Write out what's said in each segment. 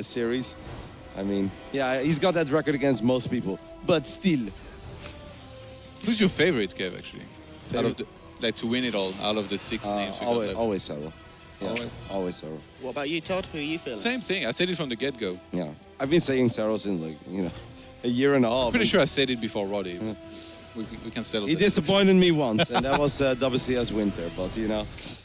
series. I mean, yeah, he's got that record against most people, but still. Who's your favorite, Kev, actually? Favorite? Out of the, like, to win it all, out of the 6 names we got left? Always Cyril. Yeah, always Cyril. What about you, Todd? Who are you feeling? Same thing. I said it from the get-go. Yeah, I've been saying Cyril since, like, a year and a half. I'm pretty sure I said it before Roddy. Yeah. We can settle He that. disappointed me once, and that was WCS Winter, but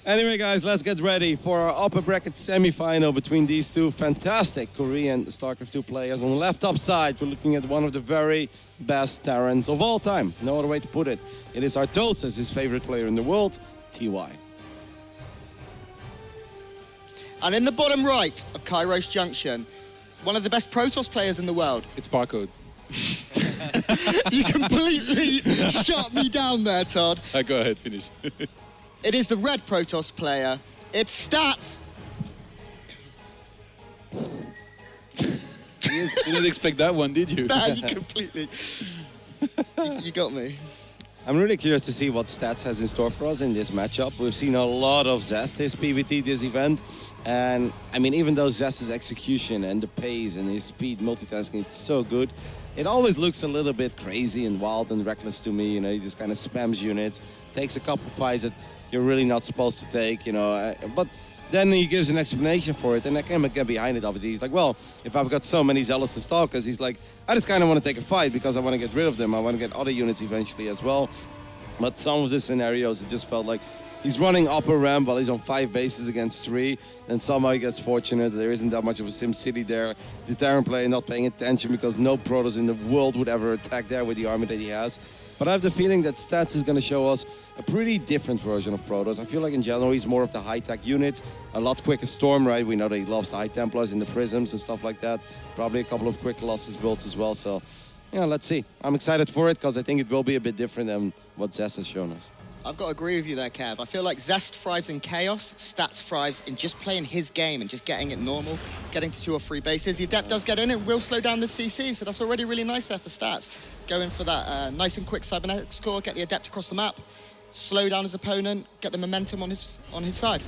Anyway, guys, let's get ready for our upper bracket semi-final between these two fantastic Korean StarCraft 2 players. On the left top side, we're looking at one of the very best Terrans of all time. No other way to put it. It is Artosis, his favorite player in the world, TY. And in the bottom right of Kairos Junction, one of the best Protoss players in the world. It's barcode. You completely shut me down there, Todd. Go ahead, finish. It is the red Protoss player. It's Stats. You didn't expect that one, did you? Nah, you completely... you got me. I'm really curious to see what Stats has in store for us in this matchup. We've seen a lot of Zest his PvT this event. And, I mean, even though Zest's execution and the pace and his speed multitasking, it's so good, it always looks a little bit crazy and wild and reckless to me. He just kind of spams units, takes a couple fights that you're really not supposed to take, but then he gives an explanation for it, and I can get behind it, obviously. He's like, well, if I've got so many Zealots and Stalkers, he's like, I just kind of want to take a fight because I want to get rid of them. I want to get other units eventually as well. But some of the scenarios, it just felt like he's running upper ramp while he's on 5 bases against 3, and somehow he gets fortunate. There isn't that much of a Sim City there. The Terran player not paying attention because no Protoss in the world would ever attack there with the army that he has. But I have the feeling that Stats is going to show us a pretty different version of Protoss. I feel like in general he's more of the high-tech units, a lot quicker Storm, right? We know that he loves the High Templars in the Prisms and stuff like that. Probably a couple of quick losses builds as well. So, let's see. I'm excited for it because I think it will be a bit different than what Zest has shown us. I've got to agree with you there, Kev. I feel like Zest thrives in chaos, Stats thrives in just playing his game and just getting it normal, getting to 2 or 3 bases. The Adept does get in and will slow down the CC, so that's already really nice there for Stats. Going for that nice and quick cybernetic score, get the Adept across the map, slow down his opponent, get the momentum on his side.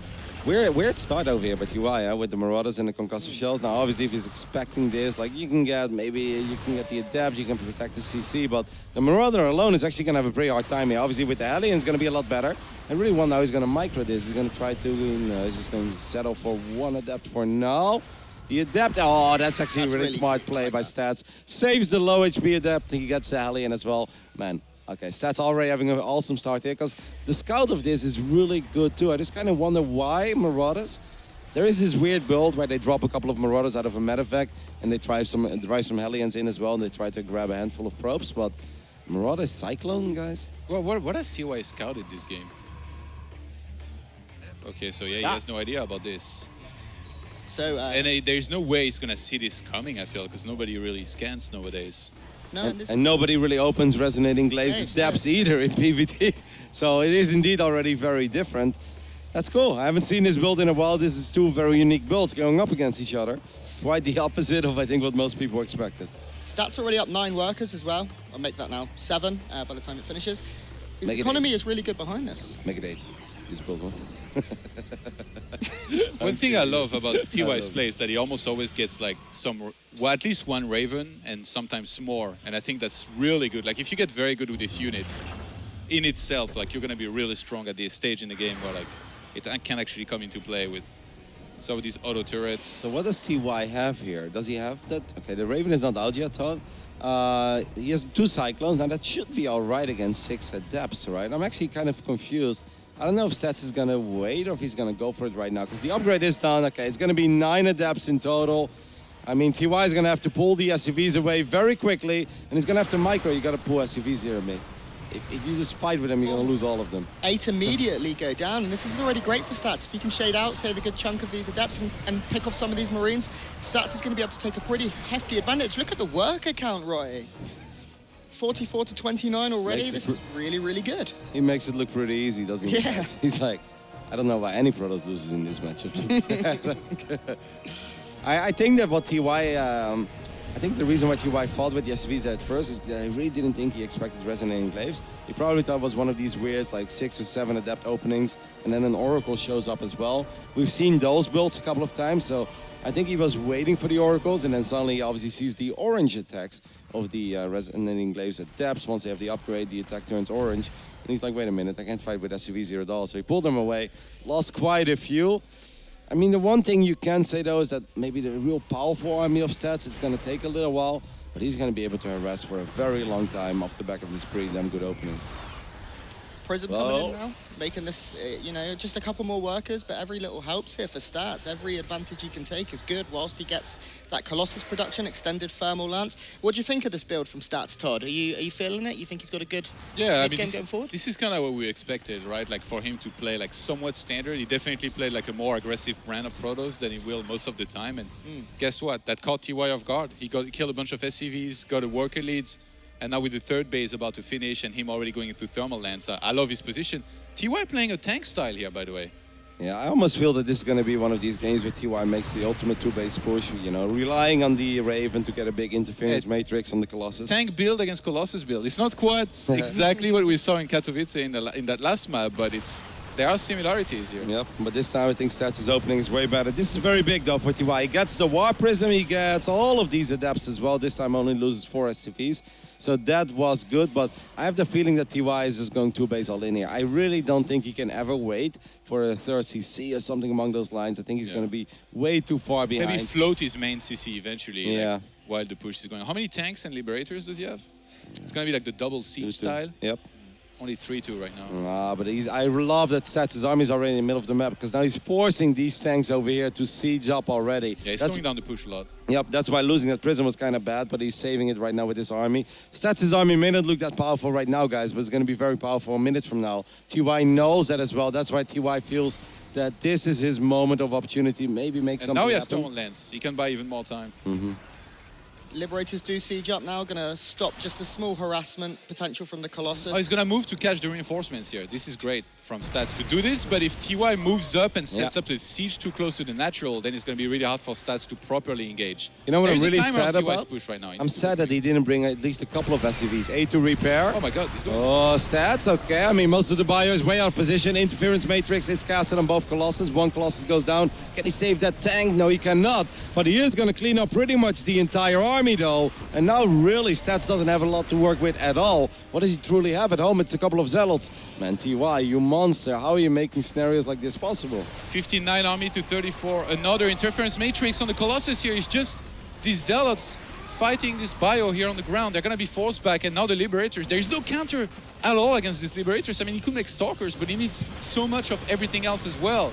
Weird start over here by TY with the Marauders and the Concussive Shells. Now, obviously, if he's expecting this, like, you can get the Adept, you can protect the CC, but the Marauder alone is actually going to have a pretty hard time here. Obviously, with the Alien, it's going to be a lot better. I really wonder how he's going to micro this. He's going to try to, he's just going to settle for 1 Adept for now. The Adept, that's actually a really smart play by Stats. Saves the low HP Adept, he gets the Alien as well. Man. Okay, Stats already having an awesome start here because the scout of this is really good too. I just kind of wonder why Marauders. There is this weird build where they drop a couple of Marauders out of a medevac and they drive some Hellions in as well and they try to grab a handful of probes, but Marauder Cyclone, guys. Well, what has TY scouted this game? Okay, so yeah, he has no idea about this. So and there's no way he's gonna see this coming, I feel, because nobody really scans nowadays. No, and nobody really opens Resonating Glaives Adepts either in PvT. So it is indeed already very different. That's cool. I haven't seen this build in a while. This is 2 very unique builds going up against each other. Quite the opposite of, I think, what most people expected. Stats already up 9 workers as well. I'll make that now 7 by the time it finishes. His economy is really good behind this. Make it 8. This build one. One thing I love about TY's play is that he almost always gets like at least 1 Raven and sometimes more. And I think that's really good. Like if you get very good with these units in itself, like you're going to be really strong at this stage in the game where like it can actually come into play with some of these auto turrets. So what does TY have here? Does he have that? Okay, the Raven is not out yet, Todd. He has 2 Cyclones. Now that should be all right against 6 Adepts, right? I'm actually kind of confused. I don't know if Stats is going to wait or if he's going to go for it right now because the upgrade is done. Okay, it's going to be 9 Adepts in total. I mean, TY is going to have to pull the SUVs away very quickly and he's going to have to micro. You got to pull SUVs here, mate. If you just fight with them, you're going to lose all of them. 8 immediately go down, and this is already great for Stats. If you can shade out, save a good chunk of these Adepts and pick off some of these Marines, Stats is going to be able to take a pretty hefty advantage. Look at the worker count, Roy. 44 to 29 already. This is really, really good. He makes it look pretty easy, doesn't he? Yeah. He's like, I don't know why any Protoss loses in this matchup. I think that what TY, I think the reason why TY fought with the SUVs at first is that I really didn't think he expected Resonating Glaives. He probably thought it was one of these weird, like 6 or 7 Adept openings, and then an Oracle shows up as well. We've seen those builds a couple of times, so I think he was waiting for the oracles, and then suddenly he obviously sees the orange attacks of the resonating glaives at depths. Once they have the upgrade, the attack turns orange. And he's like, wait a minute, I can't fight with SCVs here at all. So he pulled them away, lost quite a few. I mean, the one thing you can say, though, is that maybe the real powerful army of stats, it's going to take a little while, but he's going to be able to harass for a very long time off the back of this pretty damn good opening. Prism coming in now, making this, you know, just a couple more workers, but every little helps here for stats. Every advantage he can take is good, whilst he gets that Colossus production, extended thermal lance. What do you think of this build from stats, Todd? Are you feeling it? You think he's got a good game going forward? This is kind of what we expected, right? Like for him to play like somewhat standard. He definitely played like a more aggressive brand of Protoss than he will most of the time. And guess what? That caught TY off guard. He killed a bunch of SCVs, got a worker leads. And now with the third base about to finish and him already going into thermal lance, I love his position. TY playing a tank style here, by the way. Yeah, I almost feel that this is going to be one of these games where TY makes the ultimate two-base push, you know, relying on the Raven to get a big interference matrix on the Colossus. Tank build against Colossus build. It's not quite exactly what we saw in Katowice in that last map, but there are similarities here. Yep, but this time I think Stats' opening is way better. This is very big, though, for TY. He gets the War Prism, he gets all of these adapts as well. This time only loses 4 SCVs. So that was good, but I have the feeling that TY is just going two-base all in here. I really don't think he can ever wait for a third CC or something along those lines. I think he's going to be way too far behind. Maybe float his main CC eventually, yeah. Like, while the push is going on. How many tanks and Liberators does he have? It's going to be like the double siege style. Yep. Only 3-2 right now. But I love that Stats' army is already in the middle of the map, because now he's forcing these tanks over here to siege up already. Yeah, he's slowing down the push a lot. Yep, that's why losing that prism was kind of bad, but he's saving it right now with his army. Stats' army may not look that powerful right now, guys, but it's going to be very powerful a minute from now. TY knows that as well. That's why TY feels that this is his moment of opportunity. Maybe make something now he has happen. Thermal Lance. He can buy even more time. Liberators do siege up now, going to stop just a small harassment potential from the Colossus. Oh, he's going to move to catch the reinforcements here. This is great from Stats to do this, but if TY moves up and sets up the siege too close to the natural, then it's going to be really hard for Stats to properly engage. You know what There's I'm really a timer sad on TY's about? push right now. I'm sad that he didn't bring at least a couple of SCVs. A to repair. Oh my god, he's going. Oh, Stats, okay. I mean, most of the bio is way out of position. Interference matrix is casted on both Colossus. One Colossus goes down. Can he save that tank? No, he cannot. But he is going to clean up pretty much the entire army, though. And now, really, Stats doesn't have a lot to work with at all. What does he truly have at home? It's a couple of Zealots. Man, TY, you monster. How are you making scenarios like this possible? 59 army to 34. Another interference matrix on the Colossus here. It's just these Zealots fighting this bio here on the ground. They're going to be forced back, and now the Liberators. There's no counter at all against these Liberators. I mean, he could make Stalkers, but he needs so much of everything else as well.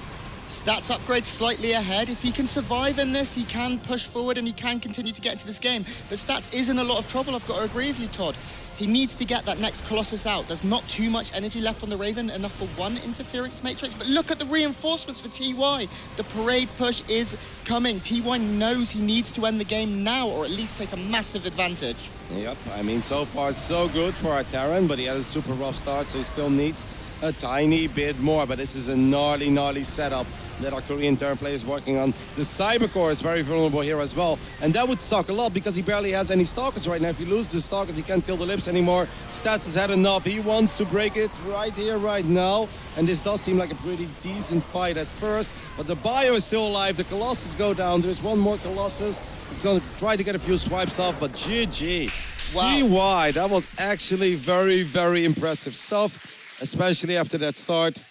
Stats upgrade slightly ahead. If he can survive in this, he can push forward and he can continue to get into this game. But Stats is in a lot of trouble. I've got to agree with you, Todd. He needs to get that next Colossus out. There's not too much energy left on the Raven, enough for one interference matrix. But look at the reinforcements for TY. The parade push is coming. TY knows he needs to end the game now, or at least take a massive advantage. Yep, I mean, so far so good for our Terran, but he had a super rough start, so he still needs a tiny bit more. But this is a gnarly setup that our Korean Terran player is working on. The Cybercore is very vulnerable here as well, and that would suck a lot because he barely has any Stalkers right now. If you lose the Stalkers, he can't kill the Lips anymore. Stats has had enough. He wants to break it right here, right now, and this does seem like a pretty decent fight at first, but the bio is still alive. The Colossus go down. There's one more Colossus. He's going to try to get a few swipes off, but GG. Wow. TY, that was actually very impressive stuff, especially after that start.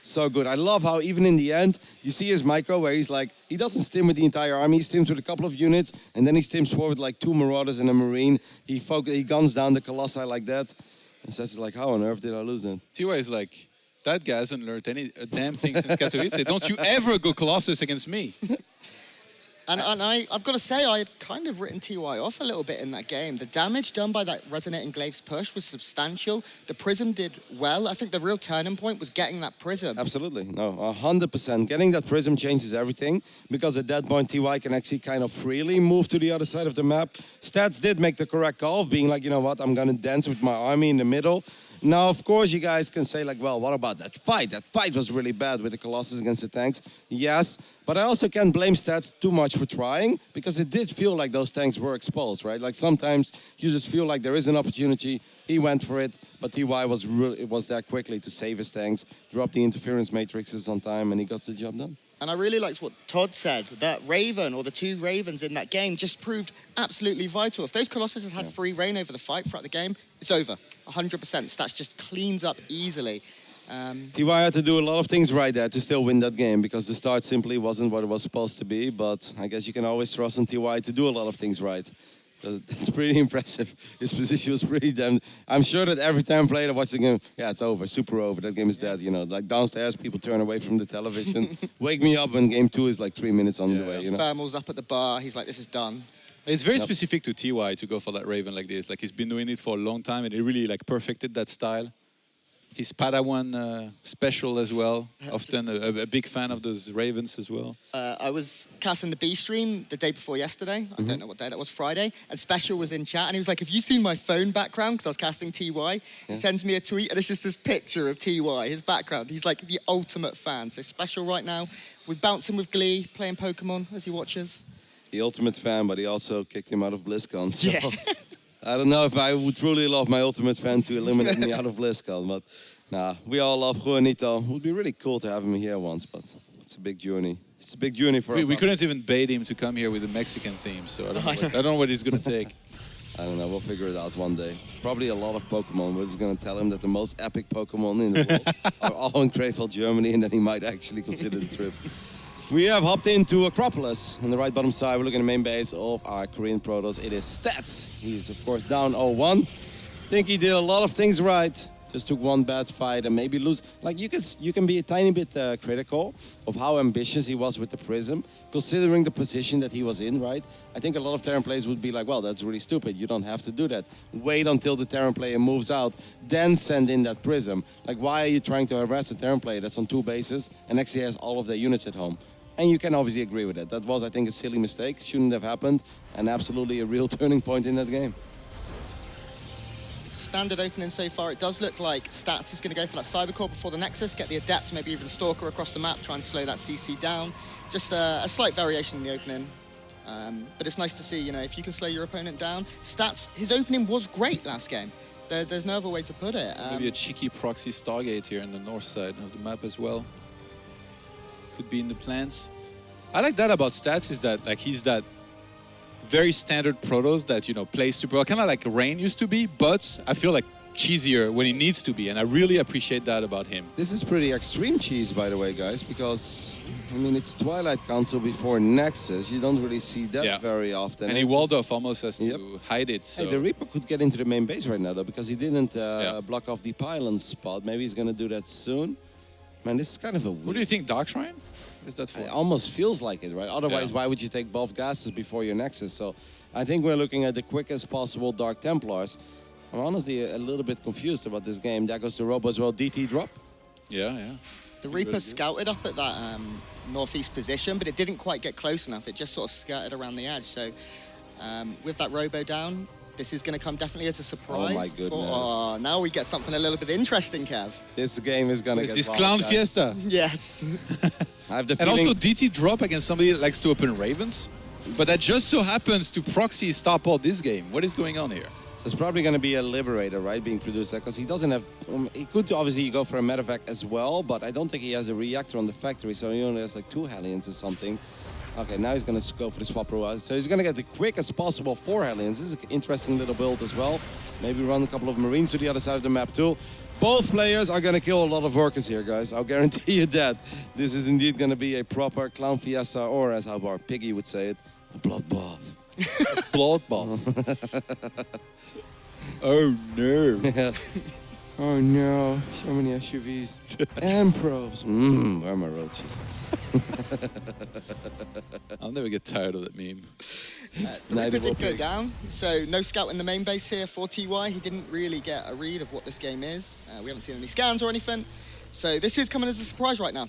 So good. I love how even in the end, you see his micro where he's like, he doesn't stim with the entire army, he stims with a couple of units, and then he stims forward like 2 Marauders and a Marine. He guns down the Colossi like that. And says like, how on earth did I lose that? TY is like, that guy hasn't learned a damn thing since Katowice. Don't you ever go Colossus against me. And I've got to say, I had kind of written TY off a little bit in that game. The damage done by that Resonating Glaives push was substantial. The Prism did well. I think the real turning point was getting that Prism. Absolutely. No, 100%. Getting that Prism changes everything, because at that point, TY can actually kind of freely move to the other side of the map. Stats did make the correct call of being like, you know what, I'm going to dance with my army in the middle. Now, of course, you guys can say, like, well, what about that fight? That fight was really bad with the Colossus against the tanks. Yes, but I also can't blame Stats too much for trying, because it did feel like those tanks were exposed, right? Like, sometimes you just feel like there is an opportunity. He went for it, but TY was there quickly to save his tanks, drop the interference matrices on time, and he got the job done. And I really liked what Todd said, that Raven, or the 2 Ravens in that game, just proved absolutely vital. If those Colossus had had free reign over the fight throughout the game, it's over, 100%. Stats just cleans up easily. TY had to do a lot of things right there to still win that game, because the start simply wasn't what it was supposed to be. But I guess you can always trust in TY to do a lot of things right. That's pretty impressive. His position was pretty damn... I'm sure that every time player watched the game, yeah, it's over, super over, that game is dead, you know. Like downstairs, people turn away from the television. Wake me up when game 2 is like 3 minutes on the way, you know. Thermal's up at the bar, he's like, this is done. It's very specific to TY to go for that Raven like this. Like, he's been doing it for a long time, and he really like perfected that style. His Padawan special as well. Often a big fan of those Ravens as well. I was casting the B stream the day before yesterday. I don't know what day that was, Friday. And Special was in chat, and he was like, have you seen my phone background? Because I was casting TY. He sends me a tweet, and it's just this picture of TY, his background. He's like the ultimate fan. So Special right now, we're bouncing with glee, playing Pokemon as he watches. The ultimate fan, but he also kicked him out of BlizzCon. So. Yeah. I don't know if I would truly love my ultimate fan to eliminate me out of BlizzCon, but nah, we all love Juanito. It would be really cool to have him here once, but it's a big journey. It's a big journey for We couldn't even bait him to come here with a Mexican theme, so I don't know what he's going to take. I don't know, we'll figure it out one day. Probably a lot of Pokemon. We're just going to tell him that the most epic Pokemon in the world are all in Krefeld, Germany, and then he might actually consider the trip. We have hopped into Acropolis. On the right bottom side, we're looking at the main base of our Korean Protoss. It is Stats. He's, of course, down 0-1. Think he did a lot of things right. Just took one bad fight and maybe lose. Like, you can be a tiny bit critical of how ambitious he was with the Prism, considering the position that he was in, right? I think a lot of Terran players would be like, well, that's really stupid. You don't have to do that. Wait until the Terran player moves out, then send in that Prism. Like, why are you trying to harass a Terran player that's on 2 bases and actually has all of their units at home? And you can obviously agree with it. That was, I think, a silly mistake. Shouldn't have happened. And absolutely a real turning point in that game. Standard opening so far, it does look like Stats is going to go for that Cybercore before the Nexus, get the Adept, maybe even a Stalker across the map, try and slow that CC down. Just a slight variation in the opening. But it's nice to see, you know, if you can slow your opponent down. Stats, his opening was great last game. There's no other way to put it. Maybe a cheeky proxy Stargate here in the north side of the map as well. Could be in the plans. I like that about Stats, is that like he's that very standard Protoss that, you know, plays super well, kind of like Rain used to be, but I feel like cheesier when he needs to be, and I really appreciate that about him. This is pretty extreme cheese, by the way, guys, because, I mean, it's Twilight Council before Nexus. You don't really see that very often. And he walled off almost has to hide it. So. Hey, the Reaper could get into the main base right now, though, because he didn't block off the pylon spot. Maybe he's going to do that soon. Man, this is kind of a weird... What do you think, Dark Shrine? Is that for? It almost feels like it, right? Otherwise, why would you take both gases before your Nexus? So I think we're looking at the quickest possible Dark Templars. I'm honestly a little bit confused about this game. There goes the Robo as well. DT drop. Yeah. The Reaper scouted up at that northeast position, but it didn't quite get close enough. It just sort of skirted around the edge. So with that Robo down, this is going to come definitely as a surprise. Oh, my goodness. Oh, now we get something a little bit interesting, Kev. This game is going to get this wild, Clown guys. Fiesta. Yes. I have the And feeling... also DT drop against somebody that likes to open Ravens. But that just so happens to proxy Starport this game. What is going on here? So it's probably going to be a Liberator, right, being produced there, because he doesn't have... he could obviously go for a medevac as well, but I don't think he has a reactor on the factory, so he only has like 2 Hellions or something. Okay, now he's going to go for the swap route. So he's going to get the quickest possible 4 Hellions. This is an interesting little build as well. Maybe run a couple of Marines to the other side of the map too. Both players are going to kill a lot of workers here, guys. I'll guarantee you that. This is indeed going to be a proper Clown Fiesta, or as how our Piggy would say it, a bloodbath. Bloodbath. Oh no. Oh no, so many SUVs and probes. Where are my roaches? I'll never get tired of that meme. Neither did go down, so no scout in the main base here for TY. He didn't really get a read of what this game is. We haven't seen any scans or anything, so this is coming as a surprise right now.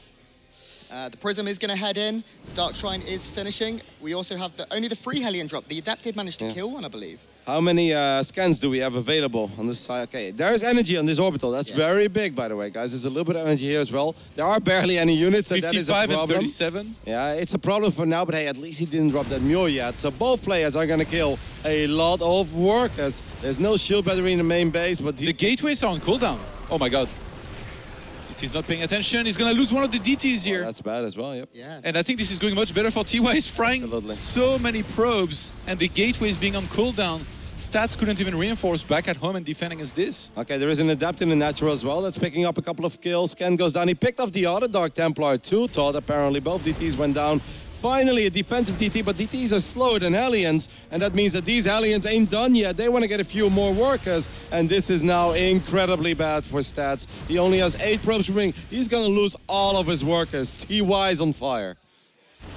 The Prism is going to head in. Dark Shrine is finishing. We also have only the free Hellion drop. The Adept did manage to kill one, I believe. How many scans do we have available on this side? Okay, there is energy on this orbital. That's very big, by the way, guys. There's a little bit of energy here as well. There are barely any units, so that is a 55 problem. and 37. Yeah, it's a problem for now, but hey, at least he didn't drop that Mule yet. So both players are going to kill a lot of workers. There's no shield battery in the main base, but... The gateways are on cooldown. Oh my god. He's not paying attention. He's going to lose one of the DTs here. That's bad as well, yep. Yeah. And I think this is going much better for TY. He's frying Absolutely. so many probes, and the gateway is being on cooldown. Stats couldn't even reinforce back at home and defending against this. Okay, there is an Adept in the natural as well. That's picking up a couple of kills. Ken goes down. He picked up the other Dark Templar too. Todd, apparently both DTs went down. Finally, a defensive DT, but DTs are slower than Hellions, and that means that these Hellions ain't done yet. They want to get a few more workers, and this is now incredibly bad for Stats. He only has 8 probes remaining. He's going to lose all of his workers. TY is on fire.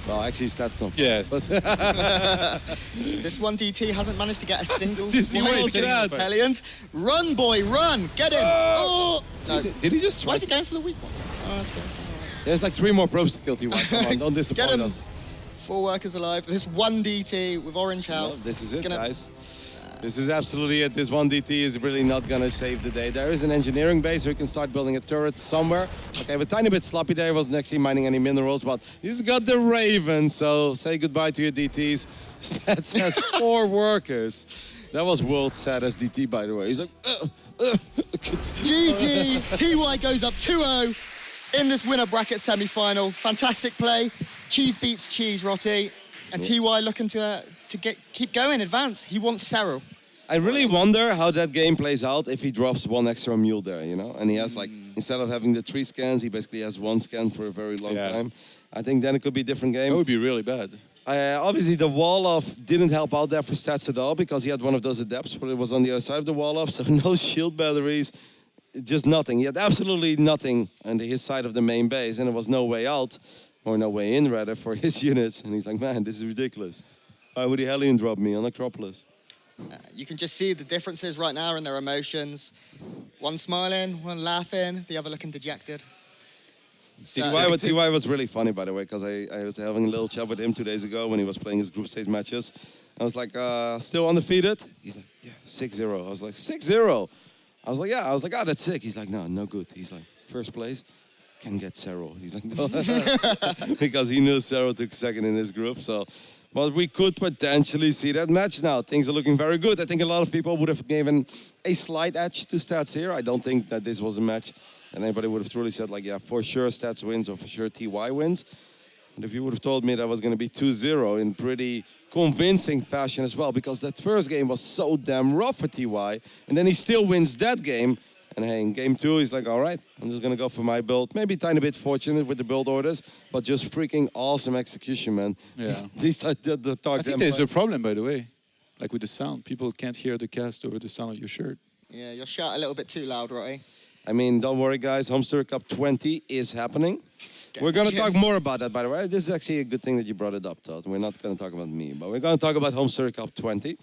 Well, actually, Stats on fire. Yes. This one DT hasn't managed to get a single This is wild what kill sad. for Hellions. Run, boy, run! Get in! Oh! No. Did he just try? Why is he going for the weak one? Oh, that's good. There's like 3 more probes to kill TY. Come on, don't Get disappoint him! us. 4 workers alive. This one DT with Orange Health. Well, this is it, Gonna- guys. This is absolutely it. This one DT is really not going to save the day. There is an engineering base so he can start building a turret somewhere. Okay, a tiny bit sloppy there. He wasn't actually mining any minerals, but he's got the Raven. So say goodbye to your DTs. Stats has 4 workers. That was world's saddest DT, by the way. He's like, GG! TY goes up 2-0 in this winner bracket semi-final. Fantastic play. Cheese beats cheese, Rotti. And TY looking to keep going, advance. He wants Cyril. I really wonder how that game plays out if he drops 1 extra mule there, you know? And he has like, instead of having the 3 scans, he basically has 1 scan for a very long time. I think then it could be a different game. That would be really bad. Obviously, the wall-off didn't help out there for Stats at all because he had one of those adepts, but it was on the other side of the wall-off, so no shield batteries, just nothing. He had absolutely nothing on his side of the main base, and there was no way out, or no way in, rather, for his units. And he's like, man, this is ridiculous. Why would he Hellion drop me on Acropolis? You can just see the differences right now in their emotions. One smiling, one laughing, the other looking dejected. TY was really funny, by the way, because I was having a little chat with him 2 days ago when he was playing his group stage matches. I was like, still undefeated? He's like, yeah, 6-0. I was like, 6-0? I was like, yeah. I was like, oh, that's sick. He's like, no good. He's like, first place, can get Cero. He's like, no. Because he knew Cero took second in his group, so... But we could potentially see that match now. Things are looking very good. I think a lot of people would have given a slight edge to Stats here. I don't think that this was a match and anybody would have truly said, like, yeah, for sure Stats wins or for sure TY wins. And if you would have told me that was going to be 2-0 in pretty convincing fashion as well, because that first game was so damn rough for TY, and then he still wins that game. And hey, in game 2, he's like, all right, I'm just going to go for my build. Maybe a tiny bit fortunate with the build orders, but just freaking awesome execution, man. Yeah. I think there's a problem, by the way, like with the sound. People can't hear the cast over the sound of your shirt. Yeah, you're shot a little bit too loud, Rotti. I mean, don't worry, guys. HomeStoryCup 20 is happening. We're going to talk more about that, by the way. This is actually a good thing that you brought it up, Todd. We're not going to talk about me, but we're going to talk about HomeStoryCup 20.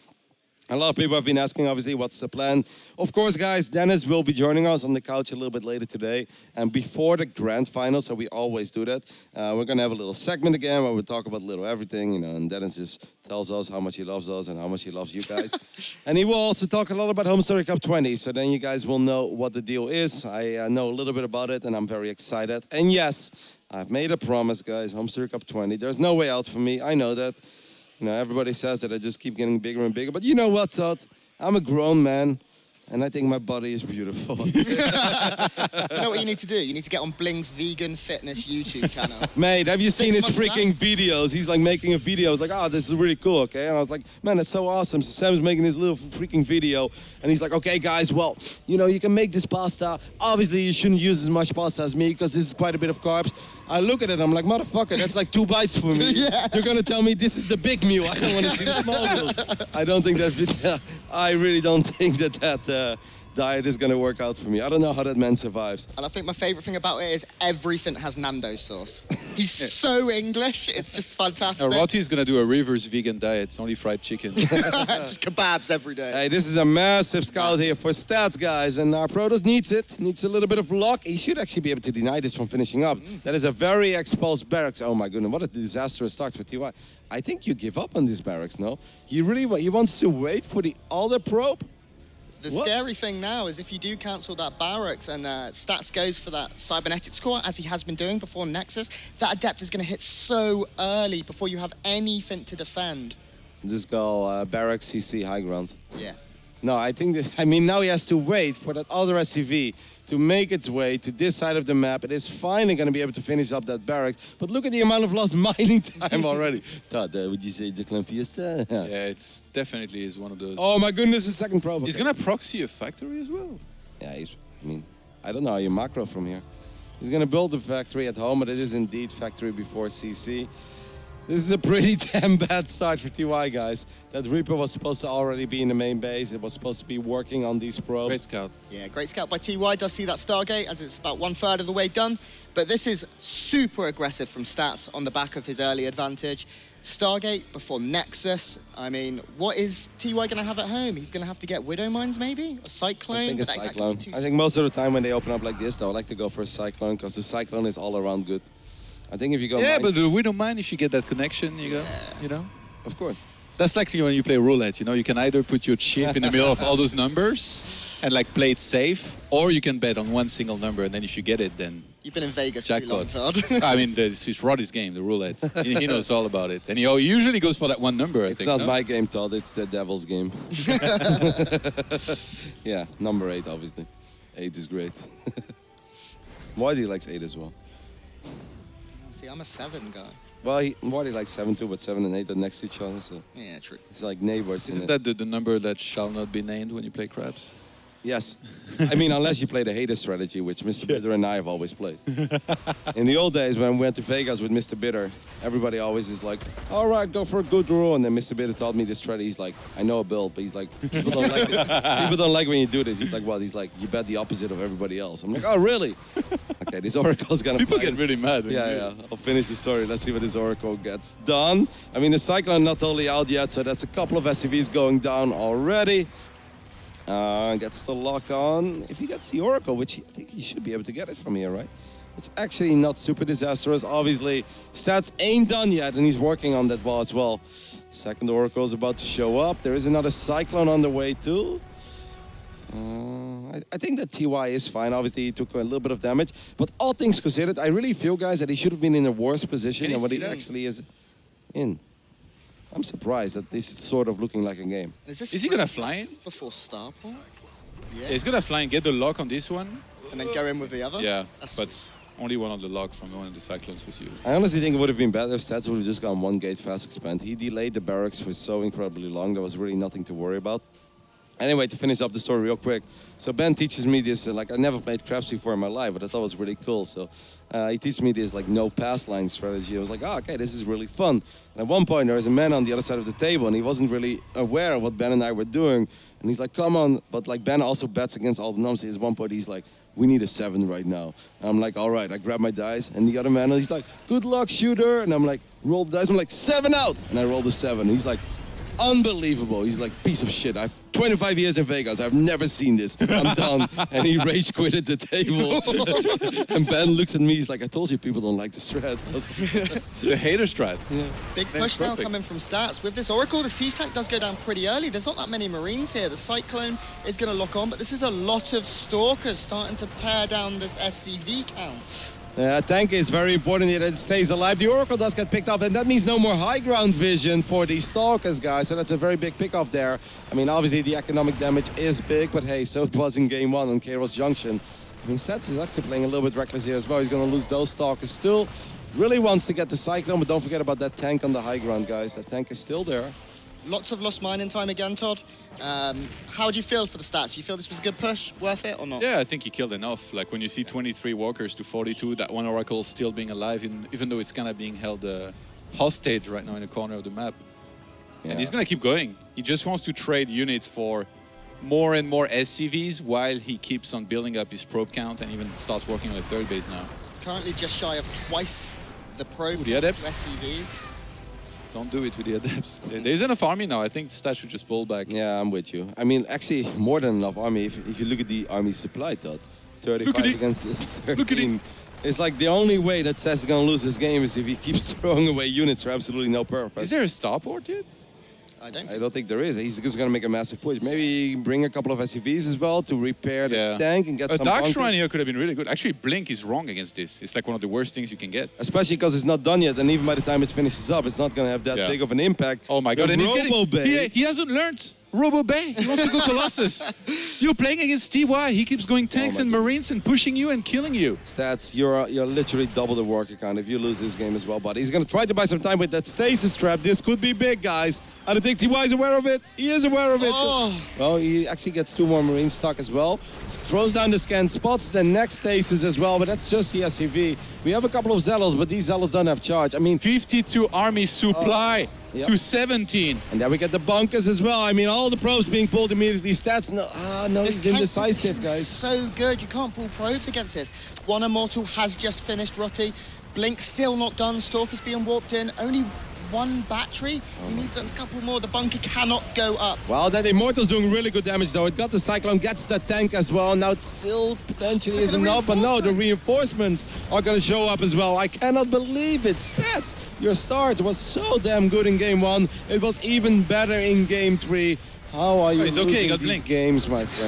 A lot of people have been asking, obviously, what's the plan? Of course, guys, Dennis will be joining us on the couch a little bit later today. And before the grand final, so we always do that, we're going to have a little segment again where we talk about a little everything, you know, and Dennis just tells us how much he loves us and how much he loves you guys. And he will also talk a lot about HomeStoryCup 20, so then you guys will know what the deal is. I know a little bit about it, and I'm very excited. And yes, I've made a promise, guys, HomeStoryCup 20. There's no way out for me. I know that. You know, everybody says that I just keep getting bigger and bigger. But you know what, Todd? I'm a grown man, and I think my body is beautiful. You know what you need to do? You need to get on Bling's vegan fitness YouTube channel. Mate, have you seen his months of freaking videos? He's like making a video. It's like, oh, this is really cool, okay? And I was like, man, that's so awesome. So Sam's making this little freaking video, and he's like, okay, guys, well, you know, you can make this pasta. Obviously, you shouldn't use as much pasta as me because this is quite a bit of carbs. I look at it, I'm like, motherfucker, that's like 2 bites for me. Yeah. You're gonna tell me this is the big meal. I don't want to see the small meal. I don't think that, I really don't think that diet is gonna work out for me. I don't know how that man survives. And I think my favorite thing about it is everything has Nando sauce. He's so English, it's just fantastic. Rotti is going to do a reverse vegan diet. It's only fried chicken. Just kebabs every day. Hey, this is a massive scout here for Stats, guys, and our Protoss needs it. Needs a little bit of luck. He should actually be able to deny this from finishing up. That is a very exposed barracks. Oh my goodness, what a disastrous start for TY. I think you give up on this barracks, no? He wants to wait for the other probe? The scary thing now is if you do cancel that barracks and Stats goes for that cybernetics core, as he has been doing before Nexus, that Adept is going to hit so early before you have anything to defend. Just go barracks, CC, high ground. Yeah. No, I think that, I mean, now he has to wait for that other SCV to make its way to this side of the map. It is finally going to be able to finish up that barracks. But look at the amount of lost mining time already. Todd, would you say Declan Fiesta? Yeah, it's definitely is one of those. Oh my goodness, the second probe. He's going to proxy a factory as well. Yeah, I mean, I don't know how you macro from here. He's going to build a factory at home, but it is indeed factory before CC. This is a pretty damn bad start for TY, guys. That Reaper was supposed to already be in the main base. It was supposed to be working on these probes. Great scout. Yeah, great scout by TY. Does see that Stargate as it's about 1/3 of the way done. But this is super aggressive from Stats on the back of his early advantage. Stargate before Nexus. I mean, what is TY going to have at home? He's going to have to get Widow Mines, maybe? A Cyclone? I think a But that Cyclone. could be too I think most of the time when they open up like this, though, I like to go for a Cyclone because the Cyclone is all around good. I think if you go Yeah, mines, but we don't mind if you get that connection, you know? of course. That's like when you play roulette, you know? You can either put your chip in the middle of all those numbers and like play it safe, or you can bet on one single number, and then if you get it, then You've been in Vegas too long, jackpot. Todd. I mean, it's Roddy's game, the roulette. He knows all about it. And he usually goes for that one number, I It's think. not no? my game, Todd. It's the devil's game. Yeah, number 8, obviously. 8 is great. Waddy likes 8 as well. See, I'm a 7 guy. Well, Waddy likes 7 too, but 7 and 8 are next to each other, so Yeah, true. it's like neighbors. Isn't that the number that shall not be named when you play craps? Yes. I mean, unless you play the hater strategy, which Mr. Bitter and I have always played. In the old days, when we went to Vegas with Mr. Bitter, everybody always is like, all right, go for a good rule. And then Mr. Bitter taught me this strategy. He's like, I know a build, but he's like, people don't like it. People don't like when you do this. He's like, well, he's like, you bet the opposite of everybody else. I'm like, oh, really? Okay, this Oracle's going to People get really mad. When you do it. Yeah. I'll finish the story. Let's see what this Oracle gets done. I mean, the Cyclone not totally out yet, so that's a couple of SCVs going down already. Gets the lock on. If he gets the Oracle, which I think he should be able to get it from here, right? It's actually not super disastrous. Obviously, Stats ain't done yet, and he's working on that wall as well. Second Oracle is about to show up. There is another Cyclone on the way too. I think that TY is fine. Obviously, he took a little bit of damage. But all things considered, I really feel, guys, that he should have been in a worse position than what he actually is in. I'm surprised that this is sort of looking like a game. Is Is he gonna fly in? Before Starport? Yeah, he's going to fly and get the lock on this one. And then go in with the other? Yeah, That's but only one on the lock from one of the Cyclones was used. I honestly think it would have been better if Stats would have just gone one gate fast expand. He delayed the barracks for so incredibly long. There was really nothing to worry about. Anyway, to finish up the story real quick. So Ben teaches me this, like I never played craps before in my life, but I thought it was really cool. So he teaches me this like no pass line strategy. I was like, oh, okay, this is really fun. And at one point there was a man on the other side of the table and he wasn't really aware of what Ben and I were doing. And he's like, come on. But like Ben also bets against all the numbers. At one point he's like, we need a 7 right now. And I'm like, all right, I grab my dice. And the other man, he's like, good luck, shooter. And I'm like, roll the dice. I'm like, 7 out. And I rolled a 7. He's like, unbelievable. He's like, piece of shit. I've 25 years in Vegas. I've never seen this. I'm done. And he rage quitted the table. And Ben looks at me. He's like, I told you people don't like the strat. The hater strat. Yeah. Big push now coming from Stats. With this Oracle, the siege tank does go down pretty early. There's not that many Marines here. The Cyclone is going to lock on, but this is a lot of Stalkers starting to tear down this SCV count. Tank is very important here that it stays alive. The Oracle does get picked up, and that means no more high ground vision for these Stalkers, guys. So that's a very big pickup there. I mean, obviously the economic damage is big, but hey, so it was in game 1 on Kairos Junction. I mean, Stats is actually playing a little bit reckless here as well. He's going to lose those Stalkers still. Really wants to get the Cyclone, but don't forget about that tank on the high ground, guys. That tank is still there. Lots of lost mining time again, Todd. How do you feel for the Stats? You feel this was a good push? Worth it or not? Yeah, I think he killed enough. Like when you see 23 walkers to 42, that one Oracle still being alive, even though it's kind of being held hostage right now in the corner of the map. Yeah. And he's going to keep going. He just wants to trade units for more and more SCVs while he keeps on building up his probe count and even starts working on the third base now. Currently just shy of twice the probe Ooh, the Adepts? SCVs. Don't do it with the Adepts. There's enough army now. I think Stats should just pull back. Yeah, I'm with you. I mean, actually, more than enough army. If you look at the army supply, Todd, 35 against 13. Look at it. It's like the only way that Stats is going to lose this game is if he keeps throwing away units for absolutely no purpose. Is there a starport yet? I I don't think there is. He's just going to make a massive push. Maybe bring a couple of SCVs as well to repair the tank and get a some Dark bunkers. Shrine here could have been really good. Actually, Blink is wrong against this. It's like one of the worst things you can get. Especially because it's not done yet, and even by the time it finishes up, it's not going to have that big of an impact. Oh my god, The and he's Robo getting, Bay. he hasn't learned. Robo Bay. He wants to go Colossus. You're playing against TY. He keeps going tanks and Marines and pushing you and killing you. Stats, you're literally double the work account if you lose this game as well, but he's going to try to buy some time with that stasis trap. This could be big, guys. I don't think TY is aware of it. He is aware of it. Oh. Well, he actually gets 2 more Marines stuck as well. Throws down the scan, spots the next stasis as well, but that's just the SCV. We have a couple of Zealots, but these Zealots don't have charge. I mean, 52 army supply Yep. to 17. and then we get the bunkers as well. I mean, all the probes being pulled immediately. Stats, no, This he's tank indecisive, is guys. So good. You can't pull probes against this. One Immortal has just finished Rutty. Blink still not done. Stalker's being warped in. Only 1 battery. He needs a couple more. The bunker cannot go up. Well, that Immortal's doing really good damage, though. It got the Cyclone, gets the tank as well. Now it still potentially Look at isn't the enough, but no, the reinforcements are going to show up as well. I cannot believe it. Stats, your start was so damn good in game 1. It was even better in game 3. How are you he's okay, he losing got these Blink. games, my friend?